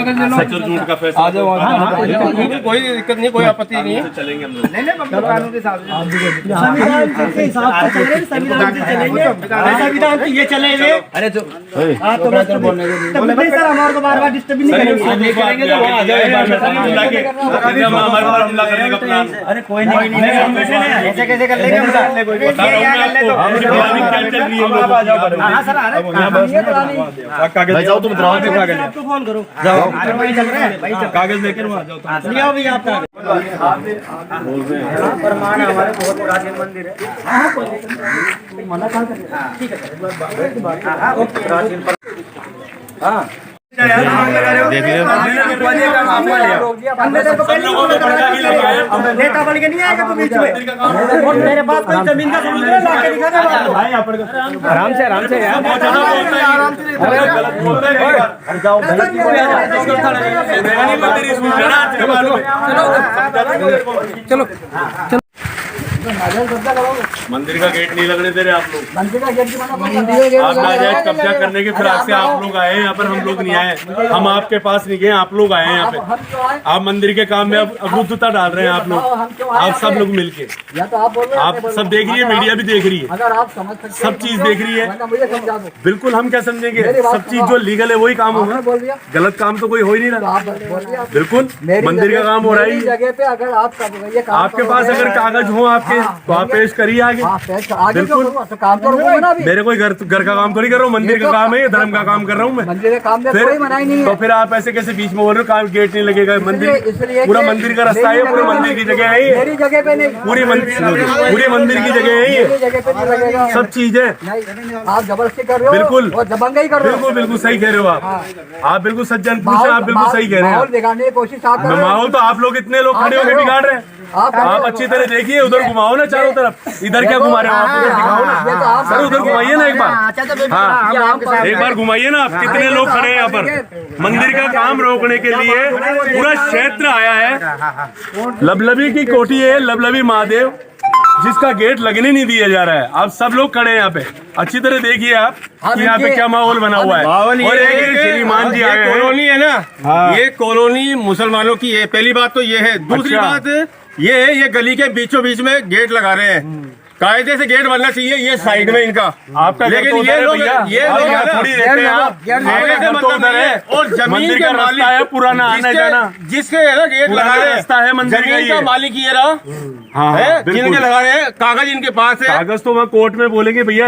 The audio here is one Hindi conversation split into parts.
सच झूठ का फैसला आ जाओ। कोई दिक्कत नहीं, कोई आपत्ति नहीं है। चलेंगे हम लोग। कानून के हिसाब से संविधान के हिसाब से चलेंगे, संविधान से चलेंगे, संविधान तो ये चलेंगे। अरे जो आप तो बस बोलने दो सर, हमारे को बार-बार डिस्टर्ब नहीं करेंगे तो वहाँ आ जाओ हमारे ऊपर हमला करने का प्लान। अरे कोई नहीं, ऐसे कैसे कर लेंगे? भाई जाओ तुम आपको फोन करो, जाओ भाई चल रहा है भाई, कागज लेकर वहाँ जाओ। ले आओ भैया आपका प्रमाण है, हमारे बहुत प्राचीन मंदिर है। मना कहाँ कर रहे हैं? ठीक है ओके प्राचीन हाँ देख नेता बन के नहीं आएगा तो बीच में मेरे पास कोई जमीन का सबूत है, लाके दिखा दे भाई। आराम से यार, चलो मंदिर का गेट नहीं लगने दे रहे आप लोग। मंदिर का गेट आप नाजायज कब्जा करने के फिराक से आप लोग आए हैं यहाँ पर, हम लोग नहीं आए। हम आपके पास नहीं गए, आप लोग आए हैं यहाँ पे। आप मंदिर के काम में अब अवरुद्धता डाल रहे हैं आप लोग, आप सब लोग मिलके। आप सब देख रही है, मीडिया भी देख रही है, अगर आप समझ सकते सब चीज देख रही है। मुझे समझा दो। बिल्कुल हम क्या समझेंगे, सब चीज जो लीगल है वही काम होगा, गलत काम तो कोई हो ही नहीं रहा। बिल्कुल मंदिर का काम हो रहा है जगह पे, अगर आपके पास अगर कागज हो आपके तो आप पेश करिए आगे। बिल्कुल तो काम तो ना भी। मेरे कोई घर का काम तो नहीं कर रहा हूँ, मंदिर का काम है, धर्म का काम कर रहा हूँ मैं। मंदिर का काम में कोई मनाही नहीं है। तो फिर आप ऐसे कैसे बीच में बोल रहे हो काम गेट नहीं लगेगा? मंदिर पूरा मंदिर का रास्ता है, पूरे मंदिर की जगह है ये, मेरी जगह पे नहीं, पूरी मंदिर की जगह है ये, जगह पे नहीं लगेगा। सब चीज है। आप जबरदस्ती कर रहे हो, बिल्कुल और दबंगई कर रहे हो। बिल्कुल सही कह रहे हो आप बिल्कुल सज्जन पुरुष हैं, आप बिल्कुल सही कह रहे माहौल हैं। बिगाड़ने की कोशिश आप कर रहे हो। माहौल तो आप लोग इतने लोग खड़े होकर बिगाड़ रहे हैं। आप अच्छी तरह देखिए, उधर घुमाओ ना चारों तरफ, इधर क्या घुमा रहे हो आप, उधर दिखाओ ना सर, उधर घुमाइए ना एक बार। हाँ एक बार घुमाइए ना, आप कितने लोग खड़े हैं यहाँ पर। मंदिर का काम रोकने के लिए पूरा क्षेत्र आया है। लबलबी की कोठी है, लबलबी महादेव, जिसका गेट लगने नहीं दिया जा रहा है। आप सब लोग खड़े हैं यहाँ पे, अच्छी तरह देखिए आप कि यहाँ पे क्या माहौल बना हुआ है। और एक श्रीमान जी आए हैं। कॉलोनी है ना, ये कॉलोनी मुसलमानों की है, पहली बात तो ये है। दूसरी बात ये है, ये गली के बीचों बीच में गेट लगा रहे हैं। कायदे से गेट बनना चाहिए ये साइड में इनका, आपका लेकिन ये लोग थोड़ी रहते हैं आप, और जमीन का रास्ता है पुराना आना जाना, जिसके गेट लगा रहे हैं, मंदिर का मालिक ये रहा है, जिनके लगा रहे हैं, कागज इनके पास है। कागज तो वहाँ कोर्ट में बोलेंगे भैया,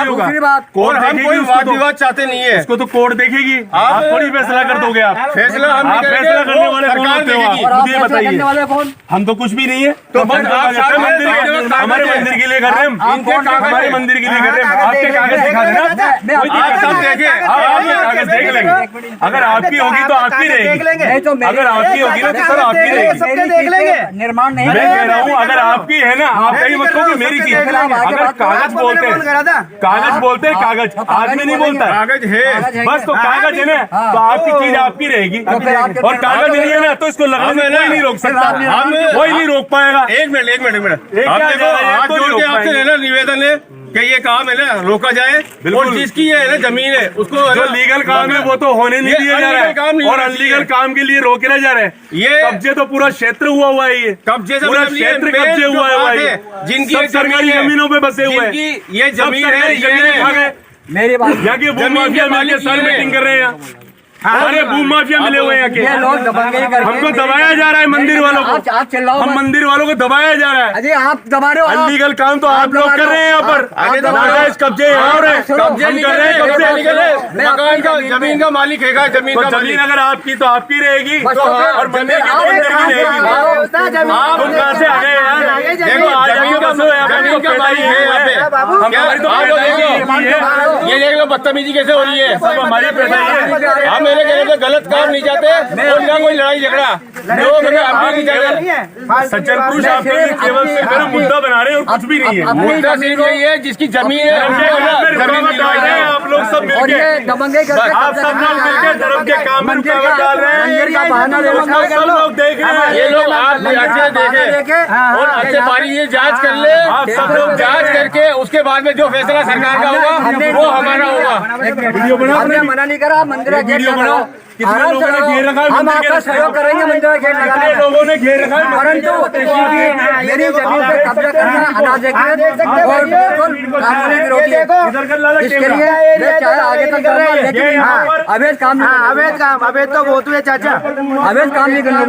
दूसरी बात, और हम कोई वाद विवाद चाहते नहीं है, इसको तो कोर्ट देखेगी। आप थोड़ी फैसला कर दोगे, आप फैसला हम फैसला करने वाले कौन होते हो आप, मुझे बताइए। हम तो कुछ भी नहीं है, तो बस हमारे मंदिर के लिए कर रहे हैं, हमारे मंदिर के लिए कर रहे हैं। आपके कागज दिखा देना, आप कागज देख लेंगे। अगर आपकी होगी तो आपकी रहेगी, अगर आपकी होगी ना तो सर आपकी रहेगी। निर्माण नहीं, मैं कह रहा हूँ अगर आपकी है ना, आप कहीं मत कहो कि मेरी चीज। अगर कागज बोलते हैं, कागज बोलते हैं, कागज आदमी नहीं बोलता है, कागज है बस। तो कागज है ना तो आपकी चीज आपकी रहेगी, और कागज नहीं है ना तो इसको लगने से कोई नहीं रोक सकता, कोई नहीं रोक पाएगा। एक मिनट हाथ जोड़ के आपसे है ना निवेदन है कि ये काम है ना रोका जाए, और जिसकी ये है ना जमीन है उसको जो लीगल काम है वो तो होने नहीं दिया जा रहा है, और अनलीगल काम के लिए रोके रह जा रहे हैं। ये कब्जे तो पूरा क्षेत्र हुआ है, ये कब्जे से पूरा क्षेत्र कब्जे हुआ है, जिनकी सरकारी जमीनों पे बसे हुए हैं, ये जमीन है। मेरी बात, यहाँ के भूमि माफिया मिलकर सर मीटिंग कर रहे हैं यहाँ। अरे भूमि माफिया मिले हुए हैं ये लोग दबंगई करके, हमको दबाया जा रहा है मंदिर वालों को, आप चिल्लाओ, हम मंदिर वालों को दबाया जा रहा है। अजय आप दबा रहे हो, अनलीगल काम तो आप लोग कर रहे हैं यहाँ पर, नाजायज कब्जे यहाँ हो रहे हैं, कब्जे हम कर रहे हैं कब्जे। मकान का जमीन का मालिक है, जमीन तो का जमीन मालिक अगर आपकी तो आपकी रहेगी, और मंदिर की तो मंदिर की रहेगी। तुम कहाँ से आ गए यार? देखो आ जाइए, जमीन का मालिक है यहाँ पे। ये देख लो बदतमीजी कैसे हो रही है, हमारी पैदा है। हम मेरे कहने से गलत काम नहीं चाहते, और ना कोई लड़ाई झगड़ा, लोग नहीं चाहते। सज्जन पुरुष आपके लिए केवल सिर्फ मुद्दा बना रहे हैं और कुछ भी नहीं है। मुद्दा सिर्फ यही है जिसकी जमीन है, जमीन डाल रहे हैं आप लोग सब मिलकर, दबंगई करके, आप सब लोग मिलकर धर्म के काम में रुकावट डाल रहे हैं। सब लोग देख रहे हैं, ये लोग आप अच्छे देखे और अच्छे बारी ये जांच कर ले, आप सब लोग जांच करके उसके बाद में जो फैसला सरकार का होगा वो हमारा होगा। वीडियो बनाओ, हमने मना नहीं करा, मंदिर वीडियो बनाओ कितने आराम लोगों से ने घेर रखा है हम मंदिर के आपका रास्ते सहयोग को? करेंगे मंदिर का गेट कितने लगाने में। लोगों ने घेर रखा है मंदिर के परंतु रास्ते को? मेरी जमीन पे कब्जा करना अनाधिकृत और बिल्कुल कानूनी विरोधी है। इधर कर लाला इसके कैमरा। लिए मैं चाहे आगे तक करूंगा, लेकिन ये यहाँ पर अवैध काम नहीं करना। अवैध काम अवैध तो बहुत हुए चाचा अवैध काम नहीं करना।